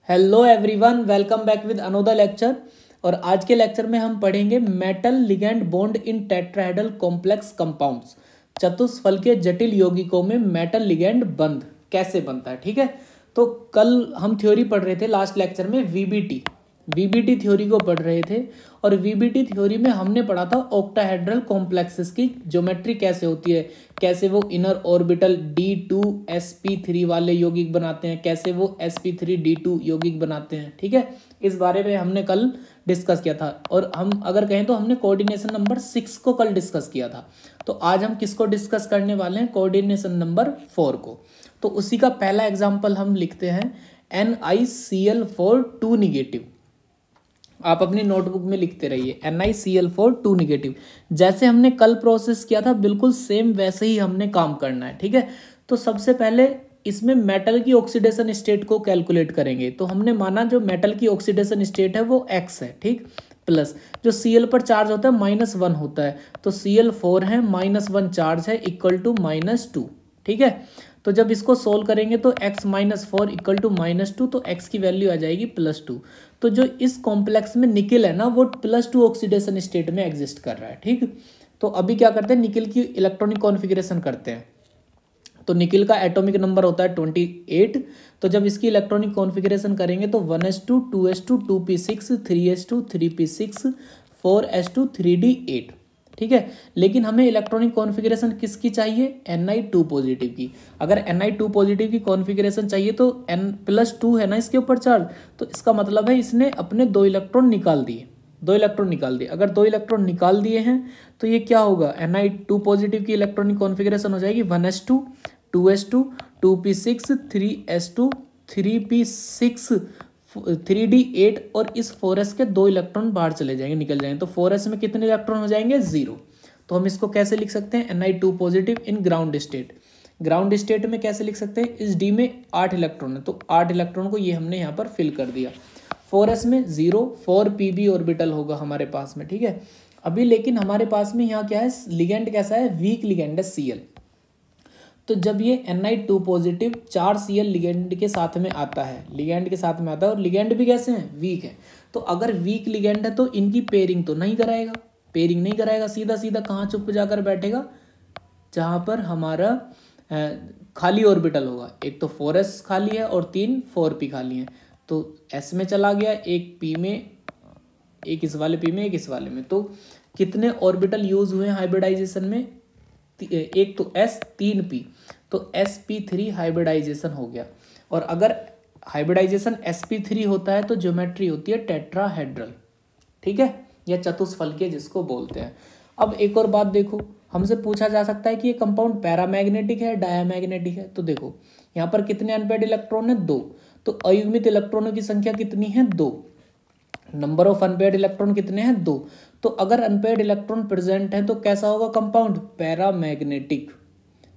Hello everyone, welcome back with another lecture. और आज के लेक्चर में हम पढ़ेंगे metal ligand bond in tetrahedral complex compounds. चतुष्फलकीय जटिल यौगिकों में मेटल लिगेंड बंध कैसे बनता है। ठीक है, तो कल हम थ्योरी पढ़ रहे थे लास्ट लेक्चर में वीबीटी थ्योरी को पढ़ रहे थे। और वीबीटी थ्योरी में हमने पढ़ा था ऑक्टाहेड्रल कॉम्प्लेक्सेस की ज्योमेट्री कैसे होती है, कैसे वो इनर ऑर्बिटल D2sp3 वाले यौगिक बनाते हैं, कैसे वो sp3d2 यौगिक बनाते हैं। ठीक है, इस बारे में हमने कल डिस्कस किया था। और हम अगर कहें तो हमने कोऑर्डिनेशन नंबर 6 को कल डिस्कस किया था। तो आज हम किसको डिस्कस करने वाले हैं, कोऑर्डिनेशन नंबर 4 को। तो उसी का पहला एग्जाम्पल हम लिखते हैं NiCl4 2 निगेटिव। आप अपनी नोटबुक में लिखते रहिए NiCl4 2 निगेटिव। जैसे हमने कल प्रोसेस किया था बिल्कुल सेम वैसे ही हमने काम करना है। ठीक है, तो सबसे पहले इसमें मेटल की ऑक्सीडेशन स्टेट को कैलकुलेट करेंगे। तो हमने माना जो मेटल की ऑक्सीडेशन स्टेट है वो X है, ठीक, प्लस जो Cl पर चार्ज होता है -1 होता है, तो Cl4 है, -1 चार्ज है, इक्वल टू -2। ठीक है, तो जब इसको सोल्व करेंगे तो x - 4 इक्वल टू -2, तो x की वैल्यू आ जाएगी +2। तो जो इस कॉम्प्लेक्स में निकिल है ना वो +2 ऑक्सीडेशन स्टेट में एग्जिस्ट कर रहा है। ठीक, तो अभी क्या करते हैं, निकिल की इलेक्ट्रॉनिक कॉन्फ़िगरेशन करते हैं। तो निकिल का एटॉमिक नंबर होता है 28। तो जब इसकी इलेक्ट्रॉनिक कॉन्फ़िगरेशन करेंगे तो 1s2 2s2 2p6 3s2 3p6 4s2 3d8। ठीक है, लेकिन हमें इलेक्ट्रॉनिक कॉन्फ़िगरेशन किसकी चाहिए, Ni2 पॉजिटिव की। अगर Ni2 पॉजिटिव की कॉन्फ़िगरेशन चाहिए तो N+2 है ना इसके ऊपर चार्ज, तो इसका मतलब है इसने अपने 2 इलेक्ट्रॉन निकाल दिए, 2 इलेक्ट्रॉन निकाल दिए। अगर 2 इलेक्ट्रॉन निकाल दिए हैं तो ये क्या होगा, Ni2 पॉजिटिव की इलेक्ट्रॉनिक कॉन्फ़िगरेशन हो जाएगी 1s2 2s2 2p6 3s2 3p6 3d8। और इस 4s के 2 इलेक्ट्रॉन बाहर चले जाएंगे, निकल जाएंगे। तो 4s में कितने इलेक्ट्रॉन हो जाएंगे, 0। तो हम इसको कैसे लिख सकते हैं, Ni2 positive in ground state. Ground state में कैसे लिख सकते हैं, इस D में 8 इलेक्ट्रॉन है, तो 8 इलेक्ट्रॉन को ये हमने यहाँ पर फिल कर दिया। 4s में 0 4pb ऑर्बिटल होगा हमारे पास में। ठीक है, अभी लेकिन हमारे पास में यहाँ क्या है, लिगेंड कैसा है, वीक लिगेंड है Cl। तो जब ये Ni2 पॉजिटिव 4Cl लिगेंड के साथ में आता है, लिगेंड के साथ में आता है, और लिगेंड भी कैसे हैं, वीक है। तो अगर वीक लिगेंड है तो इनकी पेयरिंग तो नहीं कराएगा, पेयरिंग नहीं कराएगा, सीधा सीधा कहाँ चुप जाकर बैठेगा, जहाँ पर हमारा खाली ऑर्बिटल होगा। एक तो 4s खाली है और 3 4p खाली हैं, तो s में चला गया, एक p में, एक इस वाले p में, एक इस वाले में। तो कितने ऑर्बिटल यूज हुए हाइब्रिडाइजेशन में, एक तो s 3p, तो sp3 हाइब्रिडाइजेशन हो गया। और अगर हाइब्रिडाइजेशन sp3 होता है तो ज्योमेट्री होती है टेट्राहेड्रल। ठीक है, या चतुष्फलकीय जिसको बोलते हैं। अब एक और बात देखो, हमसे पूछा जा सकता है कि ये कंपाउंड पैरामैग्नेटिक है डायामैग्नेटिक है। तो देखो यहाँ पर कितने अनपेयर्ड इलेक्ट्रॉन है, 2। तो अयुग्मित इलेक्ट्रॉनों की संख्या कितनी है, 2। नंबर ऑफ अनपेयर्ड इलेक्ट्रॉन कितने हैं, 2। तो अगर अनपेयर्ड इलेक्ट्रॉन प्रेजेंट है तो कैसा होगा कंपाउंड, पैरामैग्नेटिक,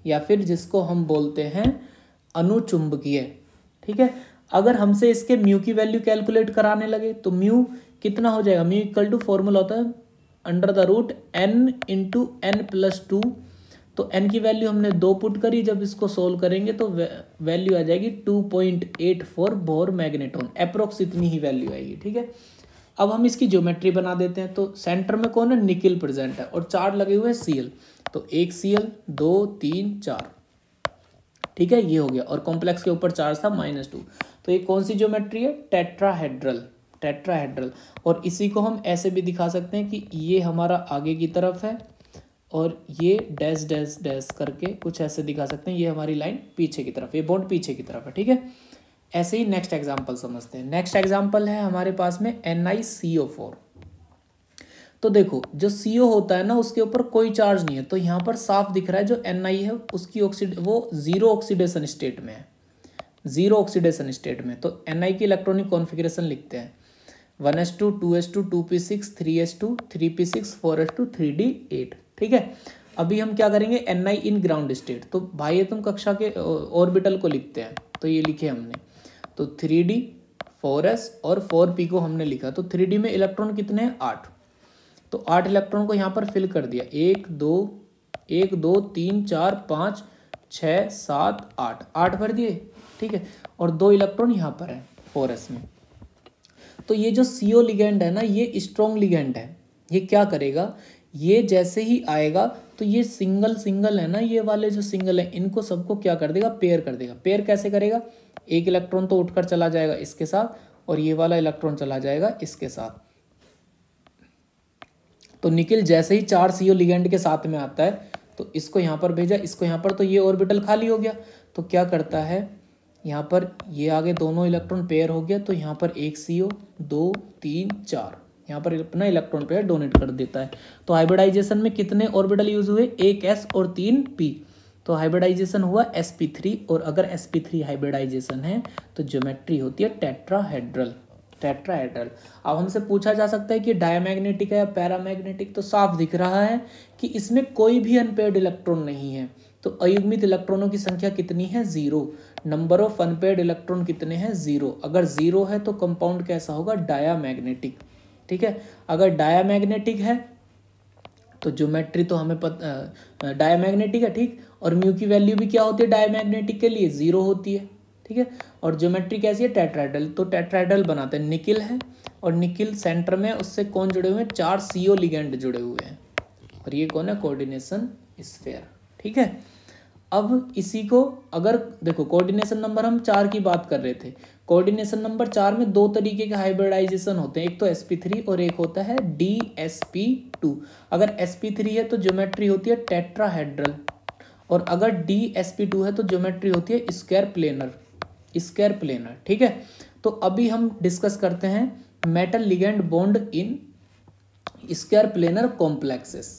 या फिर जिसको हम बोलते हैं अनुचुंबकीय। ठीक है, अगर हमसे इसके म्यू की वैल्यू कैलकुलेट कराने लगे तो म्यू कितना हो जाएगा, म्यू इक्वल टू फॉर्मूला होता है √n × n+2। तो n की वैल्यू हमने 2 पुट करी, जब इसको सोल्व करेंगे तो वैल्यू आ जाएगी 2.84 बोर मैग्नेटॉन, अप्रोक्स इतनी ही वैल्यू आएगी। ठीक है, अब हम इसकी ज्योमेट्री बना देते हैं। तो सेंटर में कौन है, निकिल प्रेजेंट है और चार लगे हुए हैं Cl। तो 1 Cl 2 3 4। ठीक है, ये हो गया। और कॉम्प्लेक्स के ऊपर चार्ज था -2। तो ये कौन सी ज्योमेट्री है, टेट्राहेड्रल, टेट्राहेड्रल। और इसी को हम ऐसे भी दिखा सकते हैं कि ये हमारा आगे की तरफ है और ये डैश डैश डैश करके कुछ ऐसे दिखा सकते हैं, ये हमारी लाइन पीछे की तरफ, ये बॉन्ड पीछे की तरफ है। ठीक है, ऐसे ही नेक्स्ट एग्जाम्पल समझते हैं। नेक्स्ट एग्जाम्पल है हमारे पास में NiCO4। तो देखो जो CO होता है ना उसके ऊपर कोई चार्ज नहीं है, तो यहाँ पर साफ दिख रहा है जो Ni है उसकी वो 0 ऑक्सीडेशन स्टेट में है, 0 ऑक्सीडेशन स्टेट में। तो Ni की इलेक्ट्रॉनिक कॉन्फ़िगरेशन लिखते हैं 1s2 2s2 2p6 3s2 3p6 4s2 3d8। ठीक है, अभी हम क्या करेंगे, Ni इन ग्राउंड स्टेट। तो भाई तुम कक्षा के ऑर्बिटल को लिखते हैं, तो ये लिखे हमने, तो 3d 4s और 4p को हमने लिखा। तो 3d में इलेक्ट्रॉन कितने हैं, 8। तो 8 इलेक्ट्रॉन को यहाँ पर फिल कर दिया, 1 2 3 4 5 6 7 8 भर दिए। ठीक है, और 2 इलेक्ट्रॉन यहाँ पर है। 4s में। तो ये जो CO लिगेंड है ना, ये स्ट्रॉन्ग लिगेंड है। ये क्या करेगा, ये जैसे ही आएगा तो ये सिंगल सिंगल है ना, ये वाले जो सिंगल है इनको सबको क्या कर देगा, पेयर कर देगा। पेयर कैसे करेगा, एक इलेक्ट्रॉन तो उठकर चला जाएगा इसके साथ और ये वाला इलेक्ट्रॉन चला जाएगा इसके साथ। तो निकिल जैसे ही 4 CO लिगेंड के साथ में आता है तो इसको यहाँ पर भेजा, इसको यहाँ पर, तो ये ऑर्बिटल खाली हो गया। तो क्या करता है, यहाँ पर ये आगे दोनों इलेक्ट्रॉन पेयर हो गया, तो यहाँ पर एक CO, 2 3 4 यहाँ पर अपना इलेक्ट्रॉन पेयर डोनेट कर देता है। तो हाइब्रिडाइजेशन में कितने ऑर्बिटल यूज हुए, 1 S और 3 P। तो हाइब्रिडाइजेशन हुआ sp3, और अगर sp3 हाइब्रिडाइजेशन है तो ज्योमेट्री होती है टेट्राहेड्रल। टेट्राहेड्रल। अब हमसे पूछा जा सकता है कि डायमैग्नेटिक है या पैरामैग्नेटिक, तो साफ दिख रहा है कि इसमें कोई भी अनपेयर्ड इलेक्ट्रॉन नहीं है। तो अयुग्मित इलेक्ट्रॉनों की संख्या कितनी है, 0। नंबर ऑफ अनपेयर्ड इलेक्ट्रॉन कितने हैं, 0। अगर 0 है तो कंपाउंड कैसा होगा, डायामैग्नेटिक। ठीक है, अगर डायामैग्नेटिक है तो ज्योमेट्री तो हमें पता, डायमैग्नेटिक है, ठीक। और म्यू की वैल्यू भी क्या होती है डायमैग्नेटिक के लिए, 0 होती है। ठीक है, और ज्योमेट्री कैसी है, टेट्राहेड्रल। तो टेट्राहेड्रल बनाते हैं, निकिल है और निकिल सेंटर में, उससे कौन जुड़े हुए हैं, 4 CO लिगेंड जुड़े हुए हैं, और ये कौन है, कोऑर्डिनेशन स्फीयर। ठीक है, अब इसी को अगर देखो, कोऑर्डिनेशन नंबर हम 4 की बात कर रहे थे। कोऑर्डिनेशन नंबर 4 में 2 तरीके के हाइब्रिडाइजेशन होते हैं, एक तो sp3 और एक होता है dsp2। अगर sp3 है तो ज्योमेट्री होती है टेट्राहेड्रल, और अगर dsp2 है तो ज्योमेट्री होती है स्क्वायर प्लेनर, स्क्वायर प्लेनर। ठीक है, तो अभी हम डिस्कस करते हैं metal ligand bond in square planar complexes,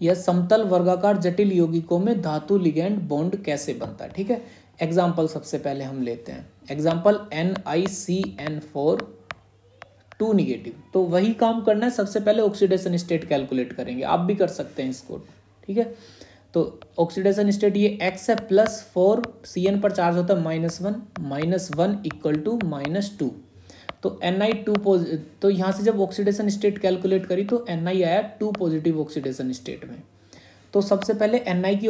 यह समतल वर्गाकार जटिल यौगिकों में धातु लिगेंड बॉन्ड कैसे बनता है। ठीक है, एग्जाम्पल सबसे पहले हम लेते हैं, एग्जाम्पल NiCN4 2 निगेटिव। तो वही काम करना है, सबसे पहले ऑक्सीडेशन स्टेट कैलकुलेट करेंगे, आप भी कर सकते हैं इसको। ठीक है, तो ऑक्सीडेशन स्टेट ये X है, +4 CN पर चार्ज होता है -1 इक्वल टू -2। तो Ni2 तो यहाँ से जब ऑक्सीडेशन स्टेट कैलकुलेट करी तो Ni आया 2 पॉजिटिव ऑक्सीडेशन स्टेट में। तो सबसे पहले Ni की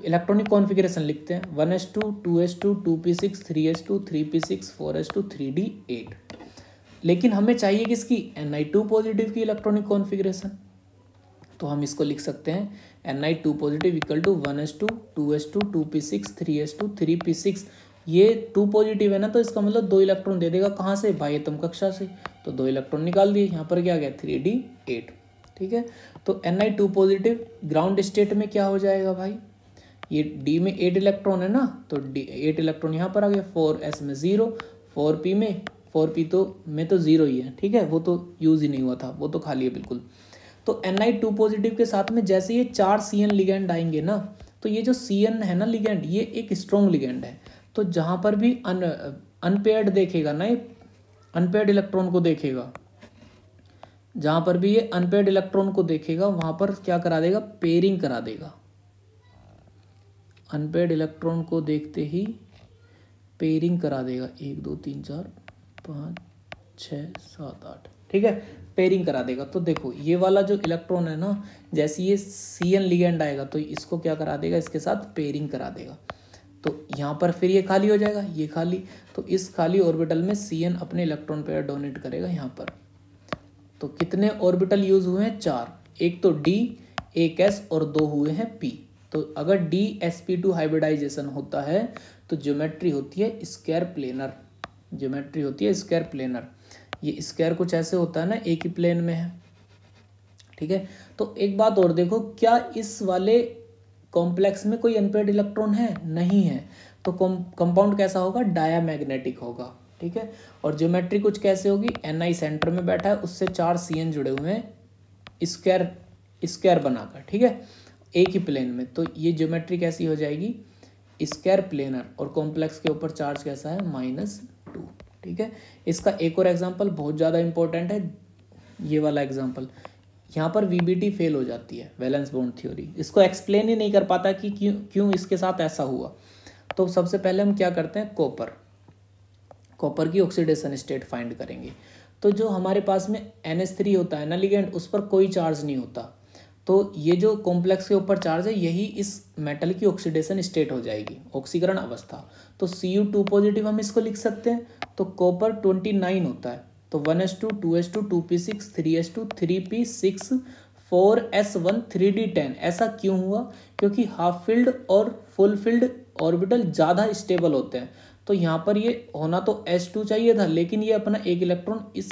इलेक्ट्रॉनिक कॉन्फ़िगरेशन लिखते हैं, 1s2 2s2 2p6 3s2 3p6 4s2 3d8। लेकिन हमें चाहिए किसकी, Ni2 पॉजिटिव की इलेक्ट्रॉनिक कॉन्फ़िगरेशन। तो हम इसको लिख सकते हैं Ni2 positive equal to 1s2 2s2 2p6 3s2 3p6। ये 2 पॉजिटिव है ना, तो इसका मतलब 2 इलेक्ट्रॉन दे देगा, कहाँ से, बाह्यतम कक्षा से। तो 2 इलेक्ट्रॉन निकाल दिए, यहाँ पर क्या गया 3d8। ठीक है, तो Ni2 पॉजिटिव ग्राउंड स्टेट में क्या हो जाएगा भाई, ये D में 8 इलेक्ट्रॉन है ना, तो 8 इलेक्ट्रॉन यहाँ पर आ गया, 4s में 0, 4p में 4p तो 0 ही है। ठीक है, वो तो यूज ही नहीं हुआ था, वो तो खाली है बिल्कुल। तो Ni2 पॉजिटिव के साथ में जैसे ये 4 CN लिगेंड आएंगे ना, तो ये जो CN है ना लिगेंड, ये एक स्ट्रॉन्ग लिगेंड है। तो जहाँ पर भी अनपेयर्ड देखेगा ना, ये अनपेयर्ड इलेक्ट्रॉन को देखेगा, जहाँ पर भी ये अनपेयर्ड इलेक्ट्रॉन को देखेगा वहाँ पर क्या करा देगा, पेयरिंग करा देगा। अनपेयर्ड इलेक्ट्रॉन को देखते ही पेयरिंग करा देगा, 1 2 3 4 5 6 7 8। ठीक है, पेयरिंग करा देगा। तो देखो ये वाला जो इलेक्ट्रॉन है ना, जैसे ये CN लिगेंड आएगा तो इसको क्या करा देगा, इसके साथ पेयरिंग करा देगा। तो यहाँ पर फिर ये खाली हो जाएगा, ये खाली, तो इस खाली ऑर्बिटल में CN अपने इलेक्ट्रॉन पेयर डोनेट करेगा यहाँ पर। तो कितने ऑर्बिटल यूज हुए हैं, 4, एक तो D, एक S और 2 हुए हैं P। तो अगर dsp2 हाइब्रिडाइजेशन होता है तो ज्योमेट्री होती है स्क्वायर प्लेनर, ज्योमेट्री होती है स्क्वायर प्लेनर। ये स्क्वायर कुछ ऐसे होता है ना, एक ही प्लेन में है। ठीक है, तो एक बात और देखो, क्या इस वाले कॉम्प्लेक्स में कोई अनपेयर्ड इलेक्ट्रॉन है, नहीं है, तो कंपाउंड कैसा होगा, डायामैग्नेटिक होगा। ठीक है, और ज्योमेट्री कुछ कैसे होगी, Ni सेंटर में बैठा है, उससे 4 CN जुड़े हुए हैं स्क्वायर बनाकर। ठीक है, एक ही प्लेन में, तो ये ज्योमेट्री कैसी हो जाएगी, स्क्वायर प्लेनर, और कॉम्प्लेक्स के ऊपर चार्ज कैसा है, -2। ठीक है, इसका एक और एग्जांपल बहुत ज़्यादा इंपॉर्टेंट है, ये वाला एग्जांपल। यहाँ पर VBT फेल हो जाती है, वैलेंस बॉन्ड थ्योरी, इसको एक्सप्लेन ही नहीं कर पाता कि क्यों इसके साथ ऐसा हुआ। तो सबसे पहले हम क्या करते हैं, कॉपर की ऑक्सीडेशन स्टेट फाइंड करेंगे। तो जो हमारे पास में NH3 होता है ना लिगेंड, उस पर कोई चार्ज नहीं होता, तो ये जो कॉम्प्लेक्स के ऊपर चार्ज है यही इस मेटल की ऑक्सीडेशन स्टेट हो जाएगी, ऑक्सीकरण अवस्था। तो Cu2 पॉजिटिव हम इसको लिख सकते हैं। तो कॉपर 29 होता है। तो 1s2 2s2 2p6 3s2 3p6 4s1 3d10। ऐसा क्यों हुआ? क्योंकि हाफ फिल्ड और फुल फिल्ड ऑर्बिटल ज़्यादा स्टेबल होते हैं। तो यहाँ पर ये होना तो s2 चाहिए था, लेकिन ये अपना एक इलेक्ट्रॉन इस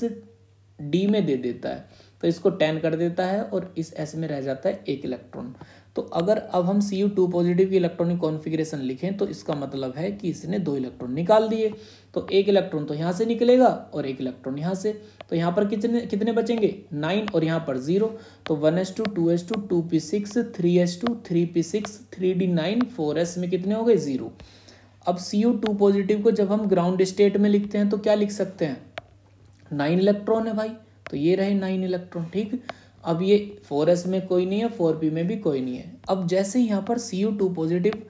d में दे देता है, तो इसको 10 कर देता है और इस s में रह जाता है एक इलेक्ट्रॉन। तो अगर अब हम Cu2 पॉजिटिव की इलेक्ट्रॉनिक कॉन्फ़िगरेशन लिखें तो इसका मतलब है कि इसने 2 इलेक्ट्रॉन निकाल दिए। तो एक इलेक्ट्रॉन तो यहाँ से निकलेगा और एक इलेक्ट्रॉन यहाँ से। तो यहाँ पर कितने कितने बचेंगे? 9 और यहाँ पर 0। तो 1s2 2s2 2p6 3s2 3p6 3d9 4s में कितने हो गए? 0। अब Cu2 पॉजिटिव को जब हम ग्राउंड स्टेट में लिखते हैं तो क्या लिख सकते हैं? 9 इलेक्ट्रॉन है भाई, तो ये रहे 9 इलेक्ट्रॉन। ठीक, अब ये 4s में कोई नहीं है, 4p में भी कोई नहीं है। अब जैसे यहाँ पर Cu2 पॉजिटिव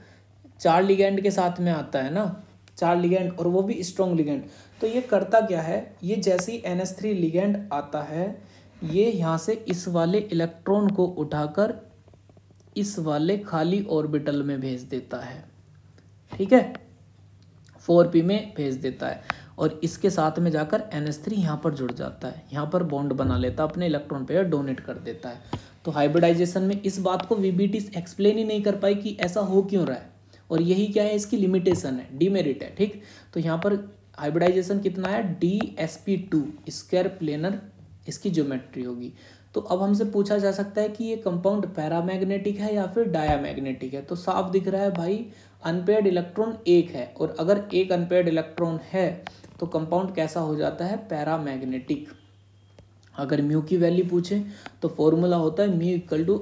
4 लिगेंड के साथ में आता है ना, 4 लिगेंड और वो भी स्ट्रॉन्ग लिगेंड, तो ये करता क्या है? ये जैसे ही NH3 लिगेंड आता है, ये यहाँ से इस वाले इलेक्ट्रॉन को उठाकर इस वाले खाली ऑर्बिटल में भेज देता है। ठीक है, 4p में भेज देता है और इसके साथ में जाकर NH3 यहाँ पर जुड़ जाता है, यहाँ पर बॉन्ड बना लेता है, अपने इलेक्ट्रॉन पेयर डोनेट कर देता है। तो हाइब्रिडाइजेशन में इस बात को VBT एक्सप्लेन ही नहीं कर पाई कि ऐसा हो क्यों रहा है, और यही क्या है? इसकी लिमिटेशन है, डीमेरिट है। ठीक, तो यहाँ पर हाइब्रिडाइजेशन कितना है? DsP2 स्क्वायर प्लेनर इसकी ज्योमेट्री होगी। तो अब हमसे पूछा जा सकता है कि ये कंपाउंड पैरामैग्नेटिक है या फिर डायामैग्नेटिक है। तो साफ दिख रहा है भाई, अनपेयर्ड इलेक्ट्रॉन एक है, और अगर एक अनपेयर्ड इलेक्ट्रॉन है तो कंपाउंड कैसा हो जाता है? पैरामैग्नेटिक। अगर म्यू की वैल्यू पूछे तो फॉर्मूला होता है mu equal to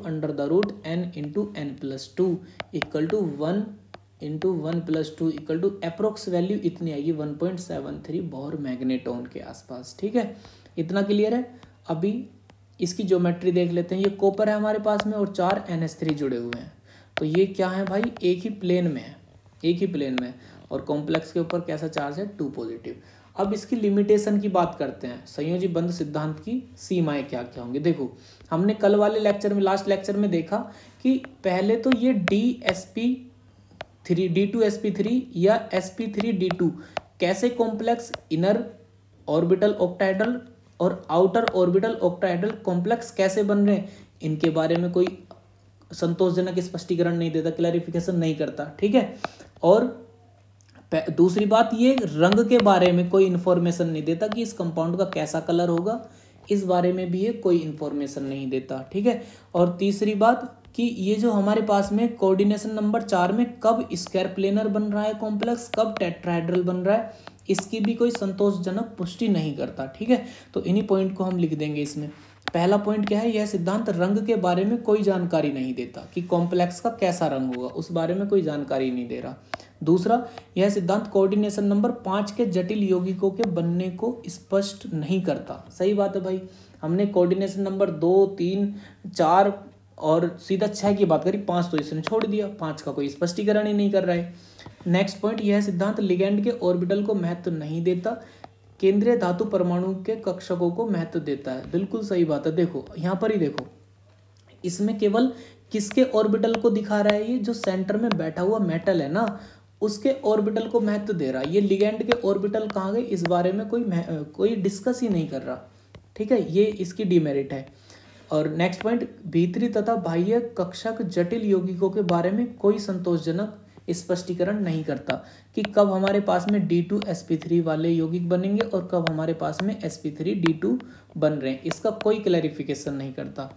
n into n+2 equal to 1 into 1+2 equal to approx value इतनी आएगी 1.73 बोर मैग्नेटॉन के आसपास। ठीक है, इतना क्लियर है। अभी इसकी ज्योमेट्री देख लेते हैं। ये कॉपर है हमारे पास में और 4 NH3 जुड़े हुए हैं, तो ये क्या है भाई? एक ही प्लेन में है, एक ही प्लेन में, और कॉम्प्लेक्स के ऊपर कैसा चार्ज है? 2 पॉजिटिव। अब इसकी लिमिटेशन की बात करते हैं, संयोजी बंध सिद्धांत की सीमाएं क्या क्या होंगी। देखो, हमने कल वाले लेक्चर में, लास्ट लेक्चर में देखा कि पहले तो ये D2sp3 या sp3d2 कैसे कॉम्प्लेक्स इनर ऑर्बिटल ऑक्टाहेड्रल और आउटर ऑर्बिटल ऑक्टाहेड्रल कॉम्प्लेक्स कैसे बन रहे हैं, इनके बारे में कोई संतोषजनक स्पष्टीकरण नहीं देता, क्लैरिफिकेशन नहीं करता। ठीक है, और दूसरी बात, ये रंग के बारे में कोई इन्फॉर्मेशन नहीं देता कि इस कंपाउंड का कैसा कलर होगा, इस बारे में भी ये कोई इन्फॉर्मेशन नहीं देता। ठीक है, और तीसरी बात कि ये जो हमारे पास में कोऑर्डिनेशन नंबर 4 में कब स्क्वायर प्लेनर बन रहा है कॉम्प्लेक्स, कब टेट्राहेड्रल बन रहा है, इसकी भी कोई संतोषजनक पुष्टि नहीं करता। ठीक है, तो इन्हीं पॉइंट को हम लिख देंगे इसमें। पहला पॉइंट क्या है? यह सिद्धांत रंग के बारे में कोई जानकारी नहीं देता कि कॉम्प्लेक्स का कैसा रंग होगा, उस बारे में कोई जानकारी नहीं दे रहा। दूसरा, यह सिद्धांत कोऑर्डिनेशन नंबर 5 के जटिल यौगिकों के बनने को स्पष्ट नहीं करता। सही बात है भाई, हमने कोऑर्डिनेशन नंबर 2, 3, 4 और सीधा 6 की बात करी, 5 तो इसने छोड़ दिया, 5 का कोई स्पष्टीकरण ही नहीं कर रहा है। नेक्स्ट पॉइंट, यह सिद्धांत लिगेंड के ऑर्बिटल को महत्व नहीं देता, केंद्रीय धातु परमाणु के कक्षकों को महत्व देता है। बिल्कुल सही बात है। देखो यहाँ पर ही देखो, इसमें केवल किसके ऑर्बिटल को दिखा रहा है? ये जो सेंटर में बैठा हुआ मेटल है ना, उसके ऑर्बिटल को महत्व दे रहा है। ये लिगेंड के ऑर्बिटल कहाँ गए, इस बारे में कोई डिस्कस ही नहीं कर रहा। ठीक है, ये इसकी डीमेरिट है। और नेक्स्ट पॉइंट, भीतरी तथा बाह्य कक्षक जटिल यौगिकों के बारे में कोई संतोषजनक स्पष्टीकरण नहीं करता कि कब हमारे पास में D2sp3 वाले यौगिक बनेंगे और कब हमारे पास में sp3d2 बन रहे हैं, इसका कोई क्लैरिफिकेशन नहीं करता।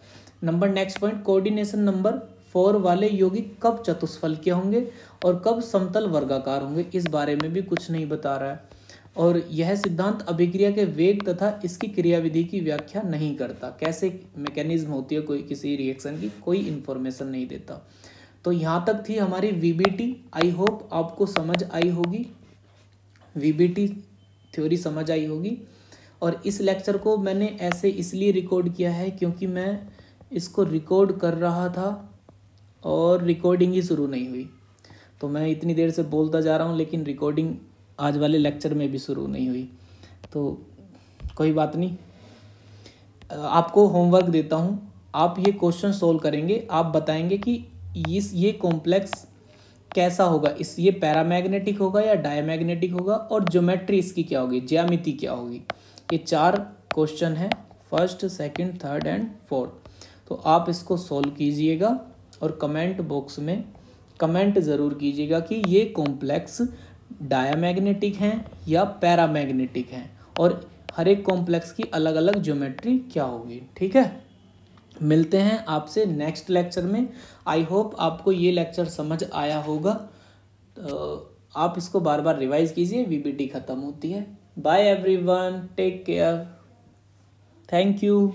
नेक्स्ट पॉइंट, कोऑर्डिनेशन नंबर 4 वाले यौगिक कब चतुष्फलकीय होंगे और कब समतल वर्गाकार होंगे, इस बारे में भी कुछ नहीं बता रहा है। और यह सिद्धांत अभिक्रिया के वेग तथा इसकी क्रियाविधि की व्याख्या नहीं करता, कैसे मैकेनिज्म होती है कोई किसी रिएक्शन की, कोई इन्फॉर्मेशन नहीं देता। तो यहाँ तक थी हमारी VBT। आई होप आपको समझ आई होगी, VBT थ्योरी समझ आई होगी। और इस लेक्चर को मैंने ऐसे इसलिए रिकॉर्ड किया है क्योंकि मैं इसको रिकॉर्ड कर रहा था और रिकॉर्डिंग ही शुरू नहीं हुई। तो मैं इतनी देर से बोलता जा रहा हूँ लेकिन रिकॉर्डिंग आज वाले लेक्चर में भी शुरू नहीं हुई। तो कोई बात नहीं, आपको होमवर्क देता हूँ, आप ये क्वेश्चन सोल्व करेंगे। आप बताएंगे कि ये कॉम्प्लेक्स कैसा होगा, इस ये पैरामैग्नेटिक होगा या डायमैग्नेटिक होगा, और ज्योमेट्री इसकी क्या होगी, ज्यामिति क्या होगी। ये 4 क्वेश्चन है, first, second, third and fourth. तो आप इसको सॉल्व कीजिएगा और कमेंट बॉक्स में कमेंट ज़रूर कीजिएगा कि ये कॉम्प्लेक्स डायमैग्नेटिक हैं या पैरामैग्नेटिक हैं, और हर एक कॉम्प्लेक्स की अलग अलग ज्योमेट्री क्या होगी। ठीक है, मिलते हैं आपसे नेक्स्ट लेक्चर में। आई होप आपको ये लेक्चर समझ आया होगा। तो आप इसको बार बार रिवाइज कीजिए, वीबीटी ख़त्म होती है। Bye everyone, take care, thank you.